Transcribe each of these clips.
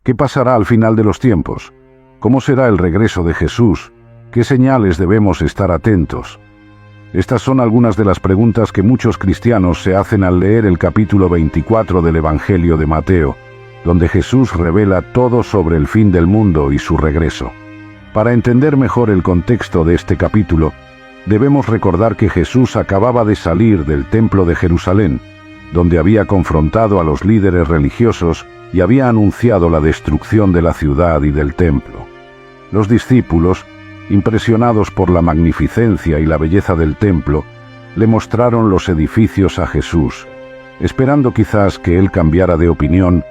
¿Qué pasará al final de los tiempos? ¿Cómo será el regreso de Jesús? ¿Qué señales debemos estar atentos? Estas son algunas de las preguntas que muchos cristianos se hacen al leer el capítulo 24 del Evangelio de Mateo, donde Jesús revela todo sobre el fin del mundo y su regreso. Para entender mejor el contexto de este capítulo, debemos recordar que Jesús acababa de salir del templo de Jerusalén, donde había confrontado a los líderes religiosos y había anunciado la destrucción de la ciudad y del templo. Los discípulos, impresionados por la magnificencia y la belleza del templo, le mostraron los edificios a Jesús, esperando quizás que él cambiara de opinión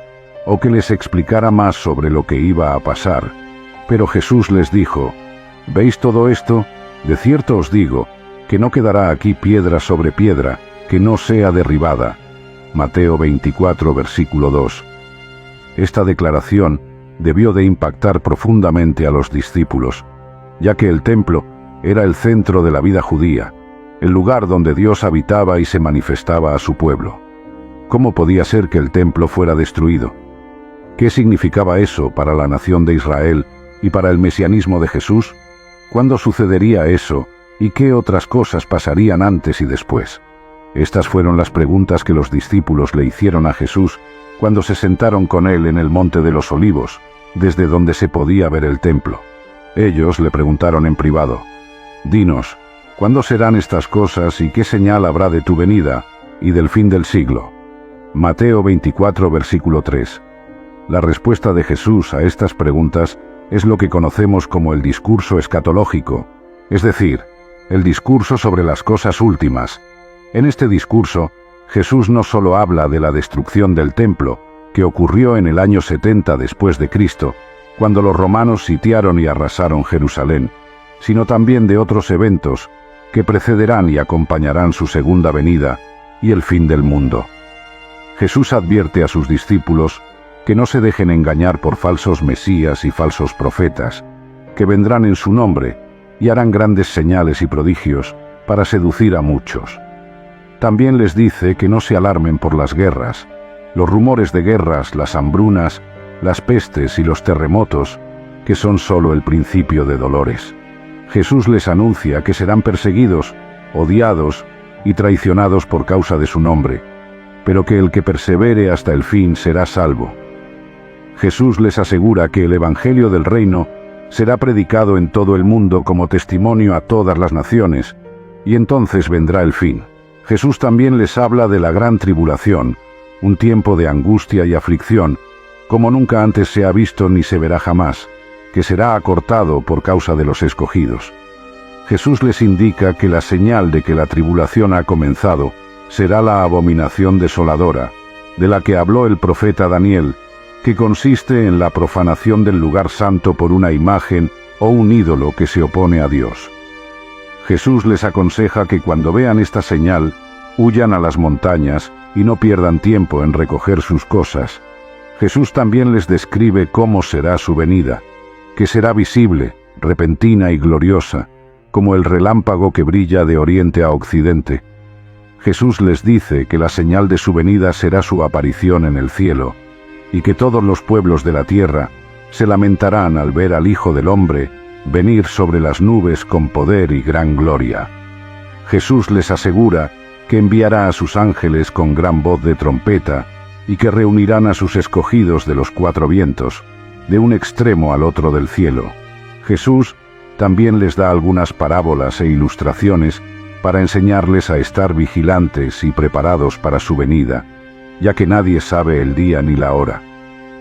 o que les explicara más sobre lo que iba a pasar. Pero Jesús les dijo: ¿Veis todo esto? De cierto os digo, que no quedará aquí piedra sobre piedra, que no sea derribada. Mateo 24, versículo 2. Esta declaración debió de impactar profundamente a los discípulos, ya que el templo era el centro de la vida judía, el lugar donde Dios habitaba y se manifestaba a su pueblo. ¿Cómo podía ser que el templo fuera destruido? ¿Qué significaba eso para la nación de Israel y para el mesianismo de Jesús? ¿Cuándo sucedería eso y qué otras cosas pasarían antes y después? Estas fueron las preguntas que los discípulos le hicieron a Jesús cuando se sentaron con él en el Monte de los Olivos, desde donde se podía ver el templo. Ellos le preguntaron en privado: «Dinos, ¿cuándo serán estas cosas y qué señal habrá de tu venida y del fin del siglo?» Mateo 24, versículo 3. La respuesta de Jesús a estas preguntas es lo que conocemos como el discurso escatológico, es decir, el discurso sobre las cosas últimas. En este discurso, Jesús no solo habla de la destrucción del templo, que ocurrió en el año 70 después de Cristo, cuando los romanos sitiaron y arrasaron Jerusalén, sino también de otros eventos que precederán y acompañarán su segunda venida y el fin del mundo. Jesús advierte a sus discípulos que no se dejen engañar por falsos mesías y falsos profetas, que vendrán en su nombre y harán grandes señales y prodigios para seducir a muchos. También les dice que no se alarmen por las guerras, los rumores de guerras, las hambrunas, las pestes y los terremotos, que son solo el principio de dolores. Jesús les anuncia que serán perseguidos, odiados y traicionados por causa de su nombre, pero que el que persevere hasta el fin será salvo. Jesús les asegura que el Evangelio del Reino será predicado en todo el mundo como testimonio a todas las naciones, y entonces vendrá el fin. Jesús también les habla de la gran tribulación, un tiempo de angustia y aflicción, como nunca antes se ha visto ni se verá jamás, que será acortado por causa de los escogidos. Jesús les indica que la señal de que la tribulación ha comenzado será la abominación desoladora, de la que habló el profeta Daniel, que consiste en la profanación del lugar santo por una imagen o un ídolo que se opone a Dios. Jesús les aconseja que cuando vean esta señal, huyan a las montañas y no pierdan tiempo en recoger sus cosas. Jesús también les describe cómo será su venida, que será visible, repentina y gloriosa, como el relámpago que brilla de oriente a occidente. Jesús les dice que la señal de su venida será su aparición en el cielo, y que todos los pueblos de la tierra se lamentarán al ver al Hijo del Hombre venir sobre las nubes con poder y gran gloria. Jesús les asegura que enviará a sus ángeles con gran voz de trompeta y que reunirán a sus escogidos de los cuatro vientos, de un extremo al otro del cielo. Jesús también les da algunas parábolas e ilustraciones para enseñarles a estar vigilantes y preparados para su venida, ya que nadie sabe el día ni la hora.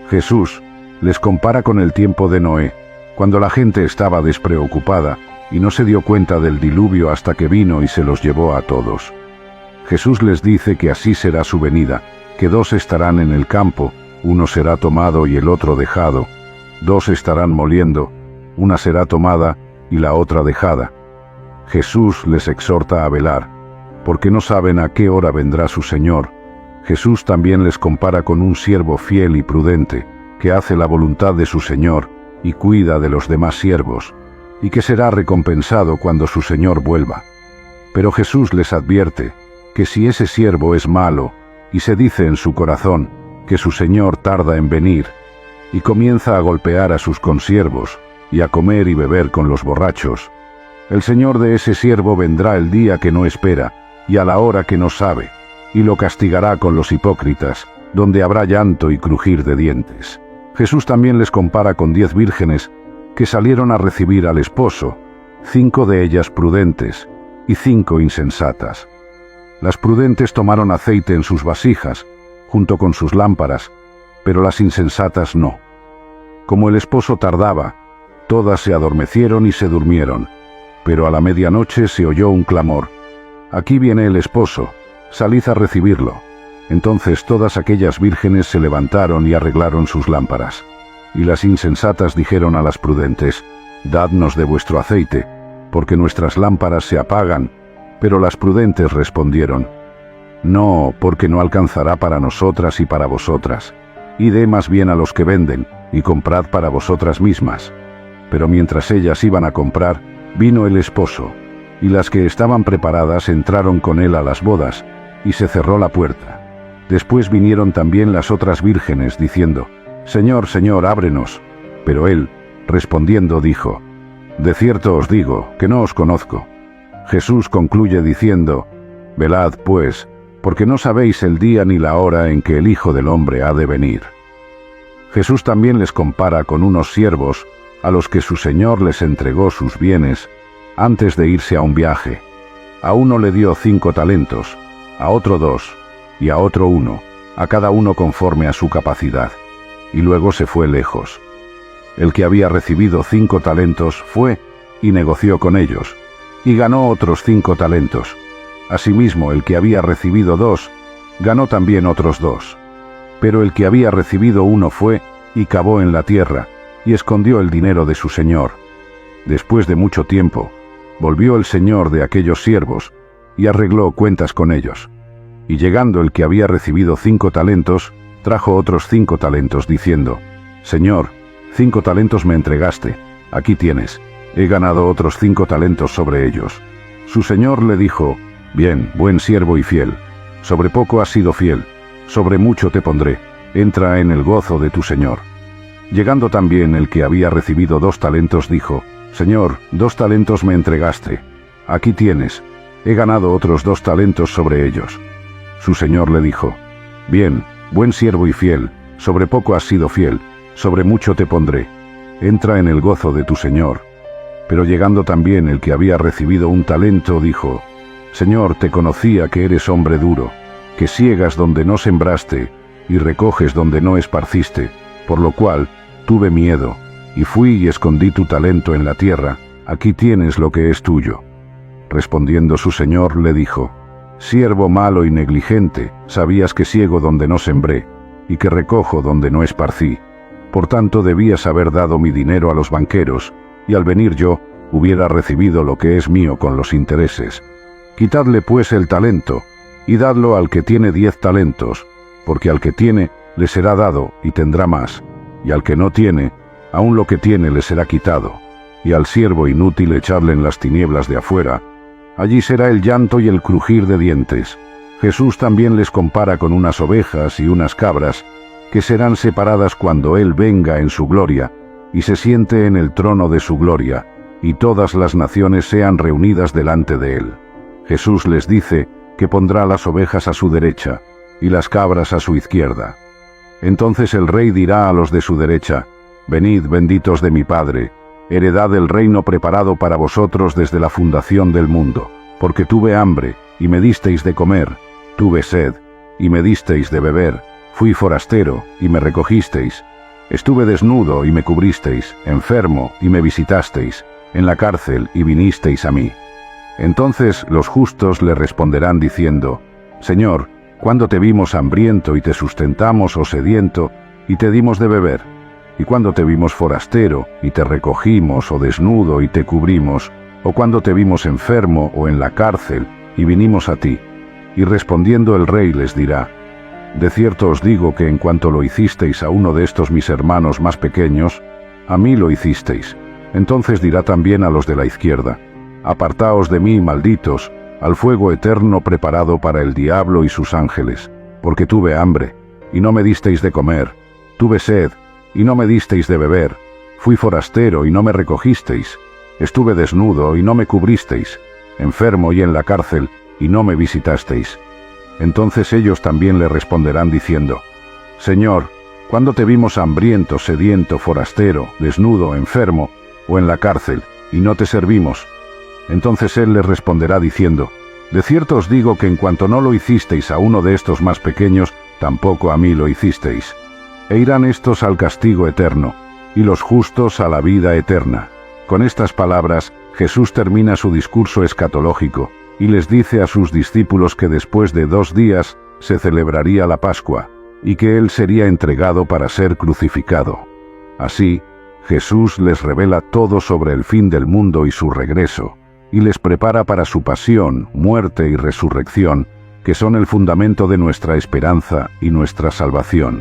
Jesús les compara con el tiempo de Noé, cuando la gente estaba despreocupada y no se dio cuenta del diluvio hasta que vino y se los llevó a todos. Jesús les dice que así será su venida, que dos estarán en el campo, uno será tomado y el otro dejado, dos estarán moliendo, una será tomada y la otra dejada. Jesús les exhorta a velar, porque no saben a qué hora vendrá su Señor. Jesús también les compara con un siervo fiel y prudente, que hace la voluntad de su Señor y cuida de los demás siervos, y que será recompensado cuando su Señor vuelva. Pero Jesús les advierte que si ese siervo es malo, y se dice en su corazón que su Señor tarda en venir, y comienza a golpear a sus consiervos, y a comer y beber con los borrachos. El señor de ese siervo vendrá el día que no espera, y a la hora que no sabe, y lo castigará con los hipócritas, donde habrá llanto y crujir de dientes. Jesús también les compara con 10 vírgenes que salieron a recibir al esposo, 5 de ellas prudentes y 5 insensatas. Las prudentes tomaron aceite en sus vasijas, junto con sus lámparas, pero las insensatas no. Como el esposo tardaba, todas se adormecieron y se durmieron, pero a la medianoche se oyó un clamor: «Aquí viene el esposo, salid a recibirlo». Entonces todas aquellas vírgenes se levantaron y arreglaron sus lámparas. Y las insensatas dijeron a las prudentes: «Dadnos de vuestro aceite, porque nuestras lámparas se apagan». Pero las prudentes respondieron: «No, porque no alcanzará para nosotras y para vosotras. Id más bien a los que venden, y comprad para vosotras mismas». Pero mientras ellas iban a comprar, vino el esposo, y las que estaban preparadas entraron con él a las bodas, y se cerró la puerta. Después vinieron también las otras vírgenes, diciendo: «Señor, Señor, ábrenos». Pero él, respondiendo, dijo: «De cierto os digo, que no os conozco». Jesús concluye diciendo: «Velad, pues, porque no sabéis el día ni la hora en que el Hijo del Hombre ha de venir». Jesús también les compara con unos siervos, a los que su Señor les entregó sus bienes, antes de irse a un viaje. A uno le dio 5 talentos, a otro 2, y a otro 1, a cada uno conforme a su capacidad, y luego se fue lejos. El que había recibido 5 talentos fue y negoció con ellos, y ganó otros 5 talentos. Asimismo, el que había recibido 2, ganó también otros 2. Pero el que había recibido 1 fue y cavó en la tierra, y escondió el dinero de su señor. Después de mucho tiempo, volvió el señor de aquellos siervos, y arregló cuentas con ellos. Y llegando el que había recibido 5 talentos, trajo otros 5 talentos, diciendo: «Señor, 5 talentos me entregaste, aquí tienes, he ganado otros 5 talentos sobre ellos». Su señor le dijo: «Bien, buen siervo y fiel, sobre poco has sido fiel, sobre mucho te pondré, entra en el gozo de tu señor». Llegando también el que había recibido 2 talentos, dijo: «Señor, 2 talentos me entregaste, aquí tienes, he ganado otros 2 talentos sobre ellos». Su señor le dijo: «Bien, buen siervo y fiel, sobre poco has sido fiel, sobre mucho te pondré, entra en el gozo de tu señor». Pero llegando también el que había recibido 1 talento, dijo: «Señor, te conocía que eres hombre duro, que siegas donde no sembraste, y recoges donde no esparciste, por lo cual tuve miedo, y fui y escondí tu talento en la tierra, aquí tienes lo que es tuyo». Respondiendo su señor le dijo: «Siervo malo y negligente, sabías que siego donde no sembré, y que recojo donde no esparcí. Por tanto debías haber dado mi dinero a los banqueros, y al venir yo, hubiera recibido lo que es mío con los intereses. Quitadle pues el talento, y dadlo al que tiene 10 talentos, porque al que tiene le será dado y tendrá más, y al que no tiene, aun lo que tiene le será quitado. Y al siervo inútil echadle en las tinieblas de afuera, allí será el llanto y el crujir de dientes». Jesús también les compara con unas ovejas y unas cabras, que serán separadas cuando Él venga en su gloria, y se siente en el trono de su gloria, y todas las naciones sean reunidas delante de Él. Jesús les dice que pondrá las ovejas a su derecha, y las cabras a su izquierda. Entonces el rey dirá a los de su derecha: «Venid, benditos de mi Padre, heredad del reino preparado para vosotros desde la fundación del mundo, porque tuve hambre, y me disteis de comer, tuve sed, y me disteis de beber, fui forastero, y me recogisteis, estuve desnudo, y me cubristeis, enfermo, y me visitasteis, en la cárcel, y vinisteis a mí». Entonces los justos le responderán diciendo: «Señor, ¿cuándo te vimos hambriento y te sustentamos, o sediento, y te dimos de beber? ¿Y cuándo te vimos forastero, y te recogimos, o desnudo, y te cubrimos? ¿O cuándo te vimos enfermo, o en la cárcel, y vinimos a ti?» Y respondiendo el rey les dirá: «De cierto os digo que en cuanto lo hicisteis a uno de estos mis hermanos más pequeños, a mí lo hicisteis». Entonces dirá también a los de la izquierda: «Apartaos de mí, malditos, al fuego eterno preparado para el diablo y sus ángeles, porque tuve hambre, y no me disteis de comer, tuve sed, y no me disteis de beber. Fui forastero y no me recogisteis. Estuve desnudo y no me cubristeis. Enfermo y en la cárcel y no me visitasteis. Entonces ellos también le responderán diciendo: Señor, ¿cuándo te vimos hambriento, sediento, forastero, desnudo, enfermo o en la cárcel, y no te servimos? Entonces él les responderá diciendo: De cierto os digo que en cuanto no lo hicisteis a uno de estos más pequeños, tampoco a mí lo hicisteis. E irán estos al castigo eterno, y los justos a la vida eterna. Con estas palabras, Jesús termina su discurso escatológico, y les dice a sus discípulos que después de 2 días se celebraría la Pascua, y que él sería entregado para ser crucificado. Así, Jesús les revela todo sobre el fin del mundo y su regreso, y les prepara para su pasión, muerte y resurrección, que son el fundamento de nuestra esperanza y nuestra salvación.